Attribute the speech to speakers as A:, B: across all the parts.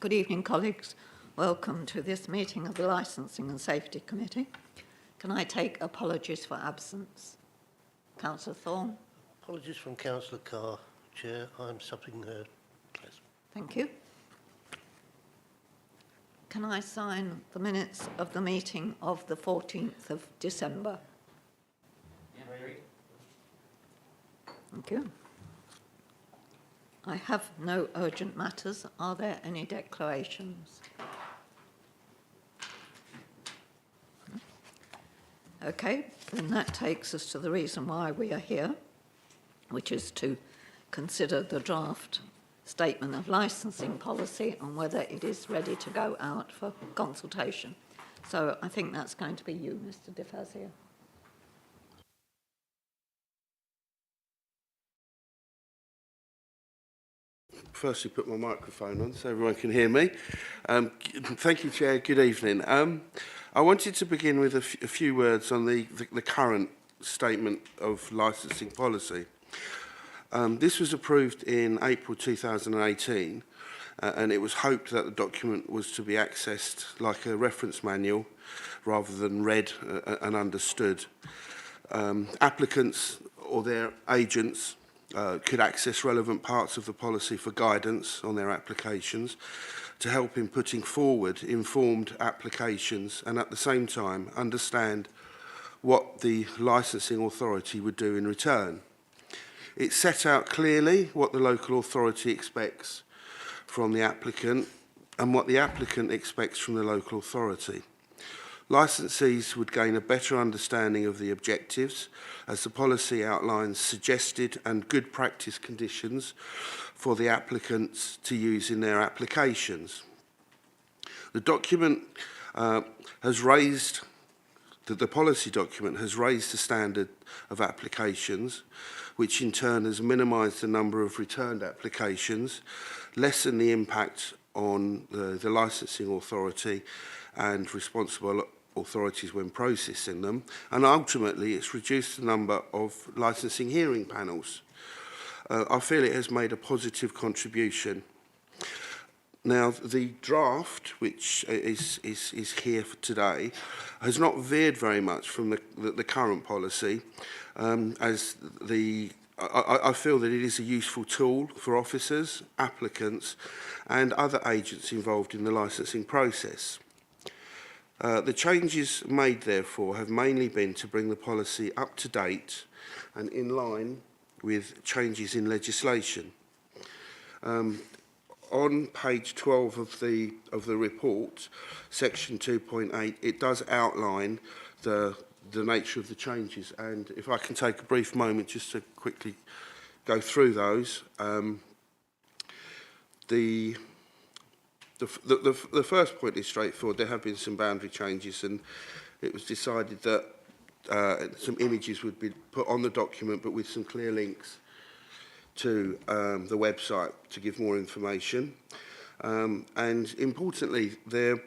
A: Good evening, colleagues. Welcome to this meeting of the Licensing and Safety Committee. Can I take apologies for absence? Councillor Thorne.
B: Apologies from Councillor Carr, Chair. I'm supping her place.
A: Thank you. Can I sign the minutes of the meeting of the 14th of December?
C: Yeah.
A: Thank you. I have no urgent matters. Are there any declarations? Okay, then that takes us to the reason why we are here, which is to consider the draft statement of licensing policy and whether it is ready to go out for consultation. So I think that's going to be you, Mr. De Fazio.
D: Firstly, put my microphone on so everyone can hear me. Thank you, Chair. Good evening. I wanted to begin with a few words on the current statement of licensing policy. This was approved in April 2018, and it was hoped that the document was to be accessed like a reference manual rather than read and understood. Applicants or their agents could access relevant parts of the policy for guidance on their applications to help in putting forward informed applications and at the same time understand what the licensing authority would do in return. It set out clearly what the local authority expects from the applicant and what the applicant expects from the local authority. Licensees would gain a better understanding of the objectives as the policy outlines suggested and good practice conditions for the applicants to use in their applications. The document has raised, the policy document has raised the standard of applications, which in turn has minimised the number of returned applications, lessened the impact on the licensing authority and responsible authorities when processing them, and ultimately it's reduced the number of licensing hearing panels. I feel it has made a positive contribution. Now, the draft, which is here for today, has not veered very much from the current policy, as I feel that it is a useful tool for officers, applicants and other agents involved in the licensing process. The changes made, therefore, have mainly been to bring the policy up to date and in line with changes in legislation. On page 12 of the report, section 2.8, it does outline the nature of the changes, and if I can take a brief moment just to quickly go through those. The first point is straightforward. There have been some boundary changes, and it was decided that some images would be put on the document, but with some clear links to the website to give more information. And importantly, there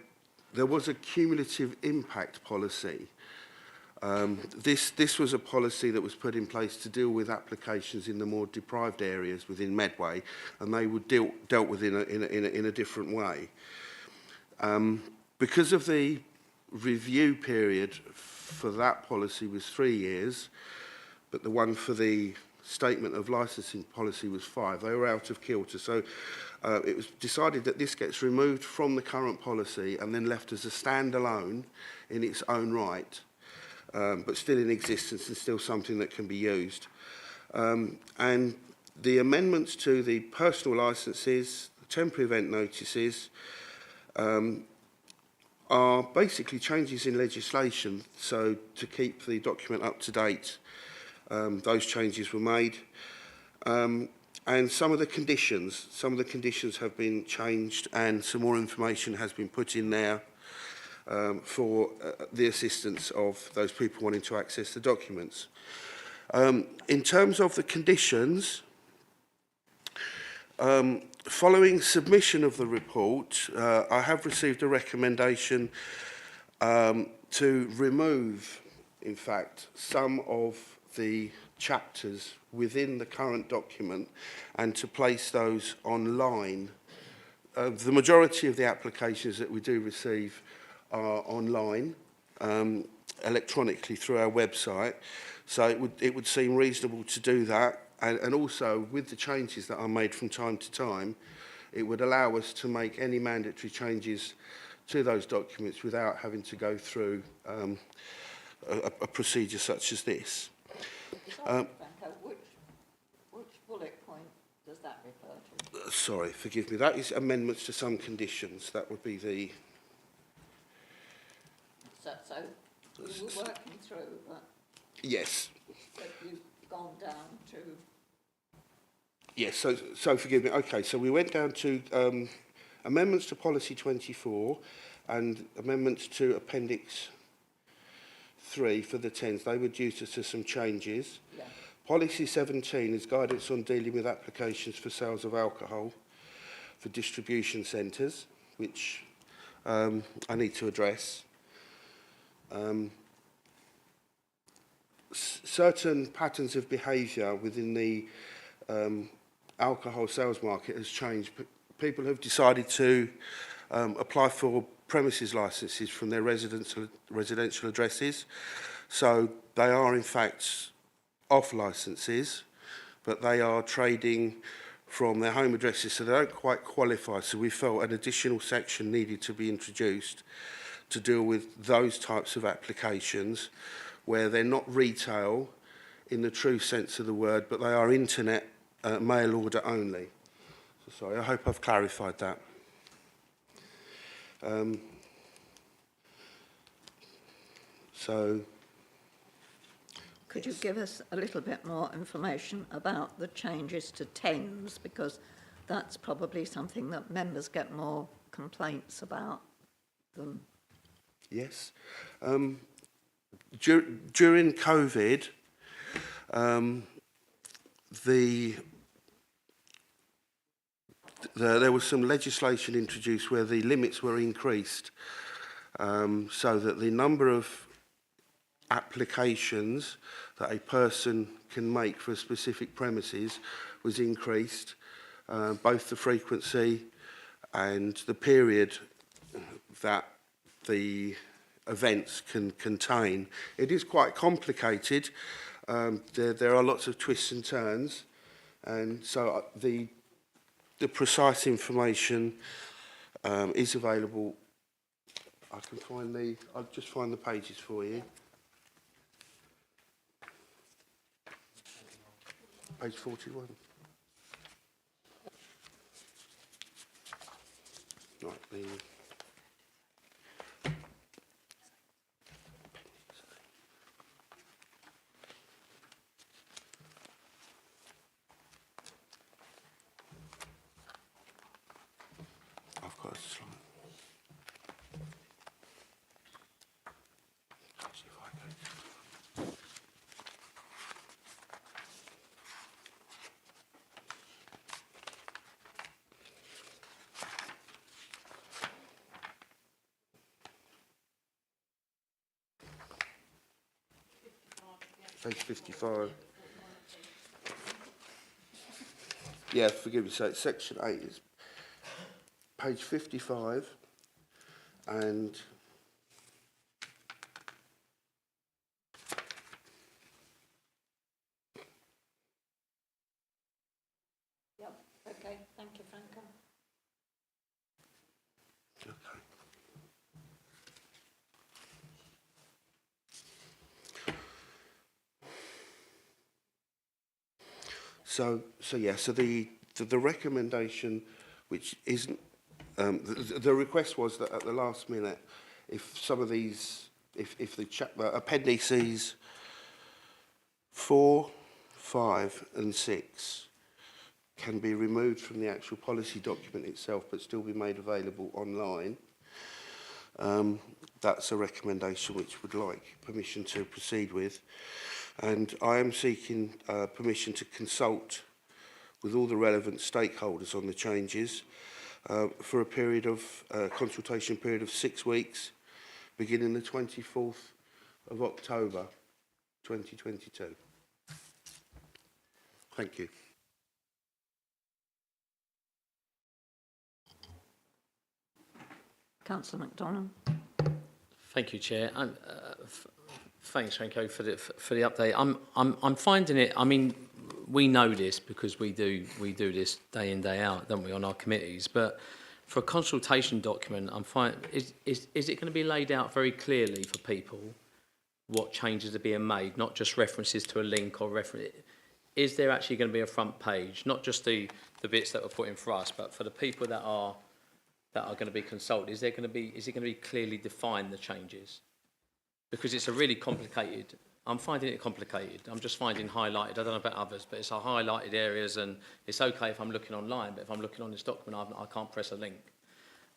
D: was a cumulative impact policy. This was a policy that was put in place to deal with applications in the more deprived areas within Medway, and they were dealt with in a different way. Because of the review period for that policy was 3 years, but the one for the statement of licensing policy was 5. They were out of kilter. So it was decided that this gets removed from the current policy and then left as a standalone in its own right. But still in existence and still something that can be used. And the amendments to the personal licences, the temporary event notices, are basically changes in legislation. So to keep the document up to date, those changes were made. And some of the conditions have been changed, and some more information has been put in there for the assistance of those people wanting to access the documents. In terms of the conditions, following submission of the report, I have received a recommendation to remove, in fact, some of the chapters within the current document and to place those online the majority of the applications that we do receive are online, electronically through our website. So it would seem reasonable to do that. And also, with the changes that are made from time to time, it would allow us to make any mandatory changes to those documents without having to go through a procedure such as this.
A: Sorry, Franco, which bullet point does that refer to?
D: Sorry, forgive me. That is amendments to some conditions. That would be the...
A: So you were working through,
D: Yes.
A: but you've gone down to...
D: Yes, so forgive me. Okay, so we went down to amendments to Policy 24 and amendments to Appendix 3 for the 10s. They were due to some changes.
A: Yeah.
D: Policy 17 is guidance on dealing with applications for sales of alcohol for distribution centres, which I need to address. Certain patterns of behaviour within the alcohol sales market has changed. People have decided to apply for premises licences from their residential addresses. So they are in fact off licences, but they are trading from their home addresses, so they don't quite qualify. So we felt an additional section needed to be introduced to deal with those types of applications where they're not retail in the true sense of the word, but they are internet mail order only. So sorry, I hope I've clarified that.
A: Could you give us a little bit more information about the changes to TENS, because that's probably something that members get more complaints about than...
D: Yes. During COVID, there was some legislation introduced where the limits were increased, so that the number of applications that a person can make for a specific premises was increased, both the frequency and the period that the events can contain. It is quite complicated. There are lots of twists and turns, and so the precise information is available. I'll just find the pages for you. Page 41. Right, I've got a slide. Let's see if I can. Page 55. Yeah, forgive me. So it's section 8 is page 55 and
A: Yep, okay, thank you, Franco.
D: okay. So the recommendation, which isn't, the request was that at the last minute, if some of these, if the appendices 4, 5 and 6 can be removed from the actual policy document itself but still be made available online, that's a recommendation which would like permission to proceed with. And I am seeking permission to consult with all the relevant stakeholders on the changes for a period of consultation period of 6 weeks, beginning the 24th of October 2022. Thank you.
A: Councillor MacDonald.
C: Thank you, Chair. Thanks, Franco, for the update. I'm finding it. I mean, we know this because we do this day in, day out, don't we, on our committees. But for a consultation document, is it going to be laid out very clearly for people what changes are being made, not just references to a link or reference? Is there actually going to be a front page, not just the bits that were put in for us, but for the people that are going to be consulted? Is it going to be clearly defined, the changes? Because it's a really complicated. I'm finding it complicated. I'm just finding highlighted. I don't know about others, but it's our highlighted areas, and it's okay if I'm looking online, but if I'm looking on this document, I can't press a link.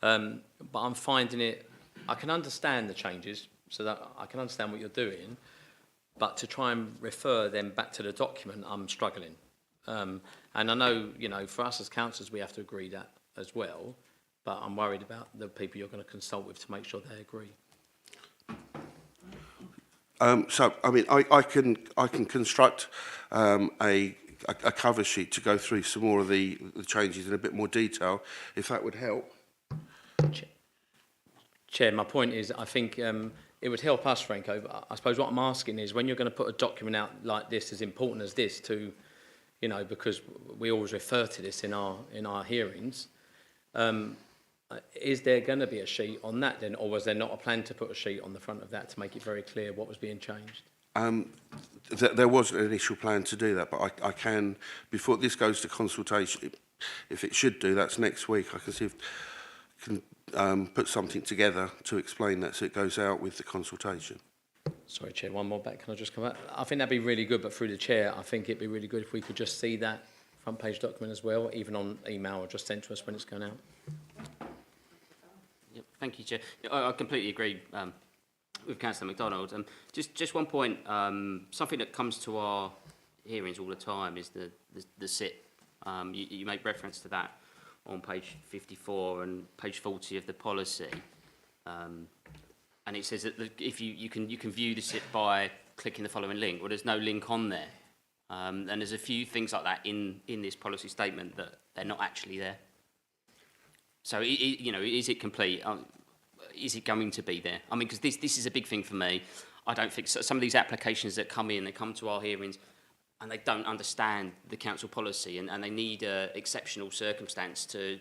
C: But I'm finding it. I can understand the changes, so that I can understand what you're doing. But to try and refer them back to the document, I'm struggling. And I know, for us as councillors, we have to agree that as well. But I'm worried about the people you're going to consult with to make sure they agree.
D: So, I mean, I can construct a cover sheet to go through some more of the changes in a bit more detail, if that would help.
C: Chair, my point is, I think it would help us, Franco, but I suppose what I'm asking is, when you're going to put a document out like this, as important as this, to, because we always refer to this in our hearings, is there going to be a sheet on that then, or was there not a plan to put a sheet on the front of that to make it very clear what was being changed?
D: There was an initial plan to do that, but I can, before this goes to consultation, if it should do, that's next week, I can see if I can put something together to explain that, so it goes out with the consultation.
C: Sorry, Chair, one more back. Can I just come back? I think that'd be really good, but through the Chair, I think it'd be really good if we could just see that front page document as well, even on email, or just sent to us when it's going out.
E: Yep, thank you, Chair. I completely agree with Councillor MacDonald. Just one point, something that comes to our hearings all the time is the SIP. You make reference to that on page 54 and page 40 of the policy. And it says that if you can view the SIP by clicking the following link. Well, there's no link on there. And there's a few things like that in this policy statement that they're not actually there. So, is it complete? Is it going to be there? I mean, because this is a big thing for me. I don't think some of these applications that come in, they come to our hearings and they don't understand the council policy, and they need an exceptional circumstance to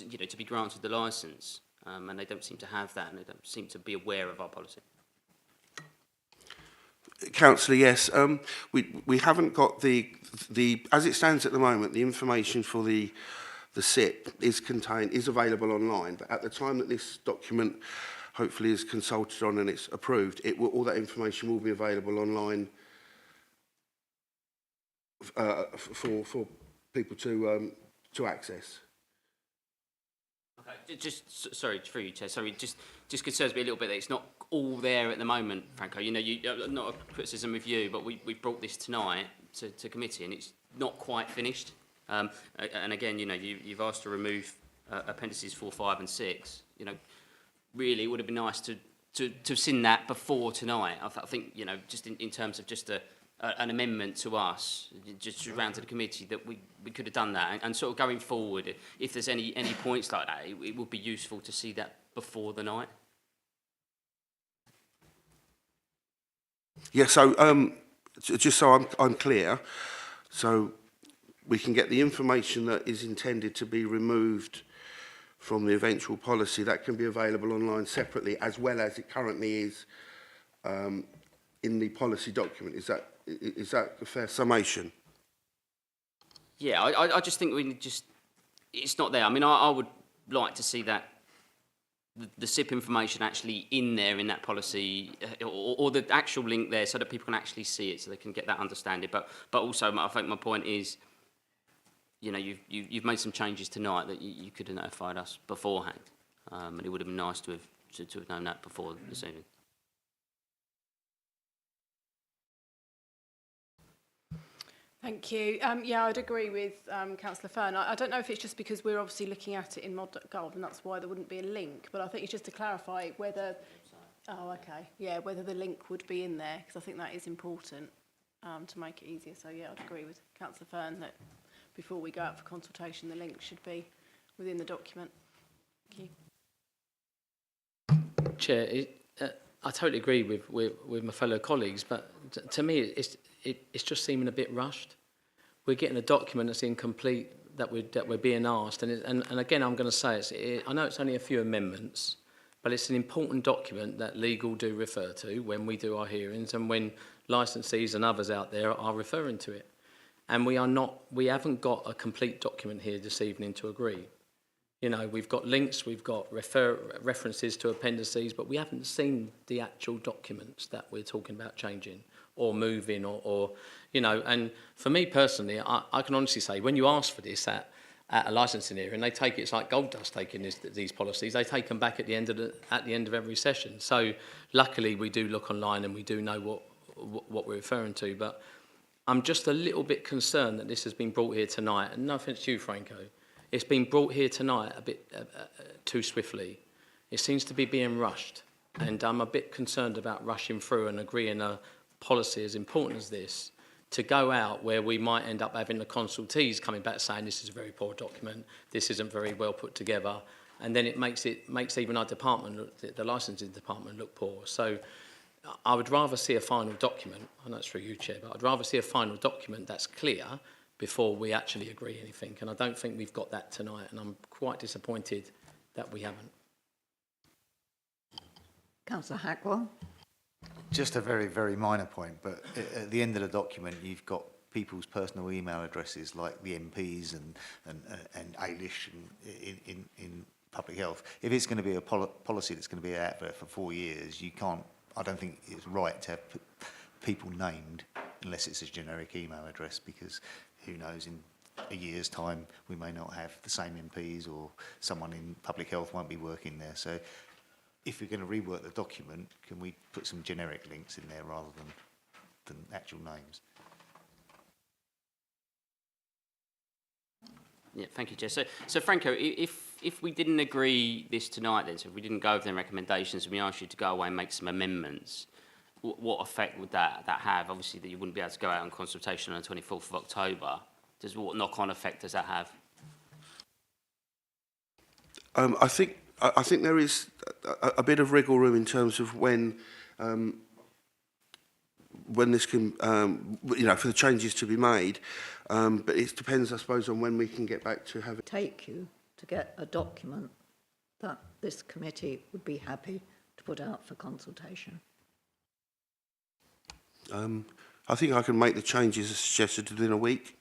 E: be granted the licence. And they don't seem to have that, and they don't seem to be aware of our policy.
D: Councillor, yes. We haven't got the as it stands at the moment, the information for the SIP is available online, but at the time that this document hopefully is consulted on and it's approved, all that information will be available online for people to access.
E: Okay, sorry, through you, Chair. Sorry, just concerns me a little bit that it's not all there at the moment, Franco. Not a criticism of you, but we brought this tonight to committee, and it's not quite finished. And again, you've asked to remove appendices 4, 5, and 6. Really, it would have been nice to have seen that before tonight. I think, just in terms of just an amendment to us, just round to the committee, that we could have done that, and sort of going forward, if there's any points like that, it would be useful to see that before the night.
D: Yeah. So just so I'm clear, so we can get the information that is intended to be removed from the eventual policy, that can be available online separately, as well as it currently is in the policy document. Is that a fair summation?
E: Yeah, I just think it's not there. I mean, I would like to see that the SIP information actually in there in that policy, or the actual link there, so that people can actually see it, so they can get that understanding. But also, I think my point is, you've made some changes tonight that you could have notified us beforehand, and it would have been nice to have known that before this evening.
F: Thank you. Yeah, I'd agree with Councillor Fern. I don't know if it's just because we're obviously looking at it in mod.gov, and that's why there wouldn't be a link, but I think it's just to clarify whether... Oh, okay. Yeah, whether the link would be in there, because I think that is important to make it easier. So, yeah, I'd agree with Councillor Fern that before we go out for consultation, the link should be within the document. Thank you.
C: Chair, I totally agree with my fellow colleagues, but to me, it's just seeming a bit rushed. We're getting a document that's incomplete that we're being asked, and again, I'm going to say I know it's only a few amendments, but it's an important document that legal do refer to when we do our hearings and when licensees and others out there are referring to it. And we haven't got a complete document here this evening to agree. You know, we've got links, we've got references to appendices, but we haven't seen the actual documents that we're talking about changing or moving or you know, and for me personally, I can honestly say when you ask for this at a licensing hearing, they take it's like gold dust taking these policies. They take them back at the end of every session. So luckily we do look online and we do know what we're referring to, but I'm just a little bit concerned that this has been brought here tonight, and no offence to you, Franco, it's been brought here tonight a bit too swiftly. It seems to be being rushed, and I'm a bit concerned about rushing through and agreeing a policy as important as this to go out where we might end up having the consultees coming back saying this is a very poor document, this isn't very well put together, and then it makes even our department, the licensing department, look poor. So I would rather see a final document, I know it's through you, Chair, but I'd rather see a final document that's clear before we actually agree anything. And I don't think we've got that tonight, and I'm quite disappointed that we haven't.
A: Councillor Hackwell.
G: Just a very, very minor point, but at the end of the document, you've got people's personal email addresses, like the MPs and Ailish in public health. If it's going to be a policy that's going to be out there for 4 years, you can't. I don't think it's right to have people named unless it's a generic email address, because who knows, in a year's time we may not have the same MPs, or someone in public health won't be working there. So if we're going to rework the document, can we put some generic links in there rather than actual names?
E: Yeah, thank you, Chair. So Franco, if we didn't agree this tonight then, so if we didn't go over the recommendations and we asked you to go away and make some amendments, what effect would that have? Obviously that you wouldn't be able to go out on consultation on the 24th of October. What knock-on effect does that have?
D: I think there is a bit of wriggle room in terms of when this can, you know, for the changes to be made. But it depends, I suppose, on when we can get back to having.
A: Take you to get a document that this committee would be happy to put out for consultation.
D: I think I can make the changes as suggested within a week.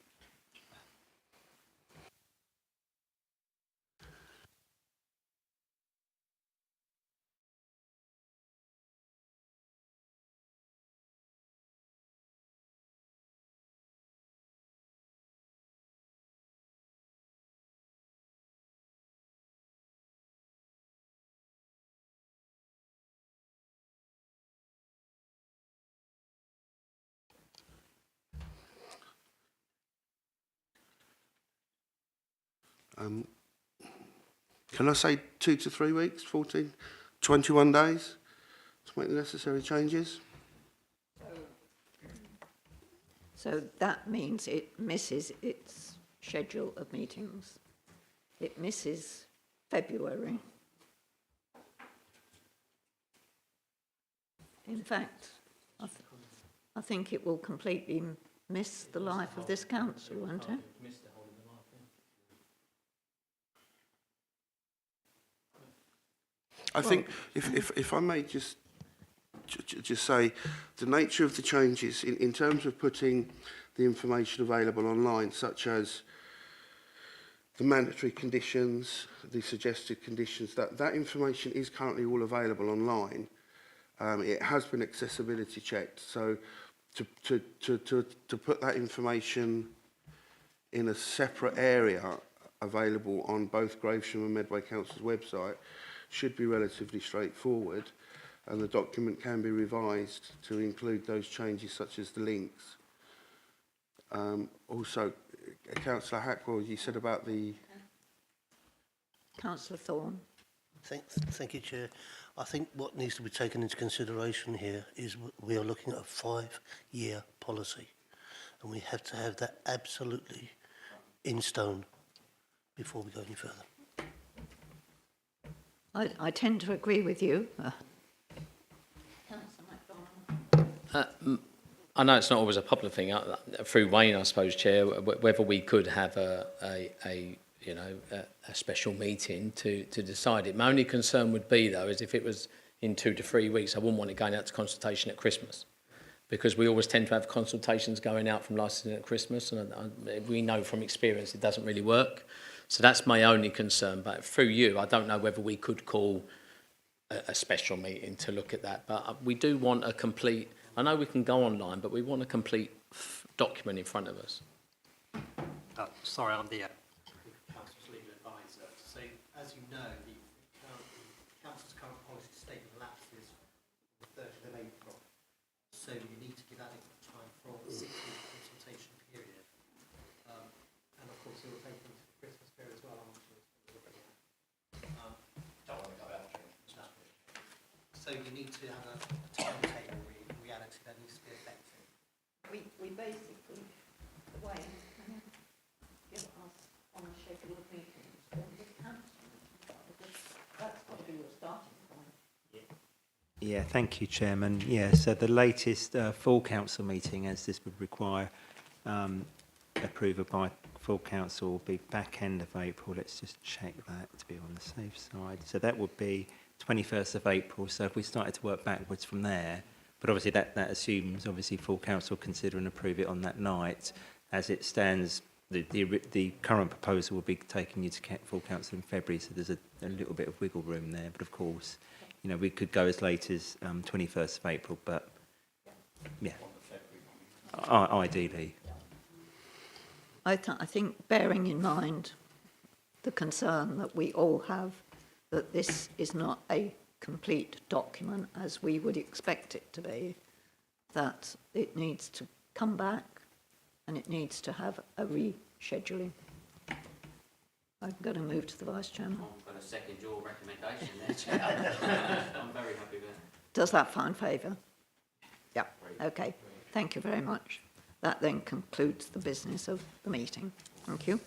D: Can I say 2 to 3 weeks, 14, 21 days to make the necessary changes?
A: So that means it misses its schedule of meetings. It misses February. In fact, I think it will completely miss the life of this council, won't it?
D: I think, if I may just say, the nature of the changes in terms of putting the information available online, such as the mandatory conditions, the suggested conditions, that information is currently all available online. It has been accessibility checked, so to put that information in a separate area available on both Gravesham and Medway Council's website should be relatively straightforward, and the document can be revised to include those changes such as the links. Also, Councillor Hackwell, you said about the...
A: Councillor Thorne.
B: Thank you, Chair. I think what needs to be taken into consideration here is we are looking at a 5-year policy, and we have to have that absolutely in stone before we go any further.
A: I tend to agree with you.
C: I know it's not always a popular thing. Through Wayne, I suppose, Chair, whether we could have a special meeting to decide it. My only concern would be, though, is if it was in 2 to 3 weeks, I wouldn't want it going out to consultation at Christmas, because we always tend to have consultations going out from licensing at Christmas, and we know from experience it doesn't really work. So that's my only concern. But through you, I don't know whether we could call a special meeting to look at that. But we do want a complete... I know we can go online, but we want a complete document in front of us.
H: Sorry, I'm the Council's legal advisor. So, as you know, the Council's current policy statement lapses on the 30th of April. So you need to give adequate time for a 6-week consultation period. And of course, you're taking into the Christmas period as well, aren't you? Don't want to go out. So you need to have a timetable reality that needs to be effective.
A: We basically, the way give us on the schedule of meetings, then we cancel. That's got to be your starting point.
I: Yeah, thank you, Chairman. Yeah, so the latest full council meeting, as this would require approval by full council, will be back end of April. Let's just check that to be on the safe side. So that would be 21st of April. So if we started to work backwards from there, but obviously that assumes obviously full council consider and approve it on that night. As it stands, the current proposal will be taking you to full council in February, so there's a little bit of wiggle room there. But of course, you know, we could go as late as 21st of April, but yeah, ideally.
A: I think bearing in mind the concern that we all have that this is not a complete document as we would expect it to be, that it needs to come back and it needs to have a rescheduling. I'm going to move to the Vice Chairman.
E: I'm going to second your recommendation there, Chair. I'm very happy with it.
A: Does that find favour? Yeah, okay. Thank you very much. That then concludes the business of the meeting. Thank you.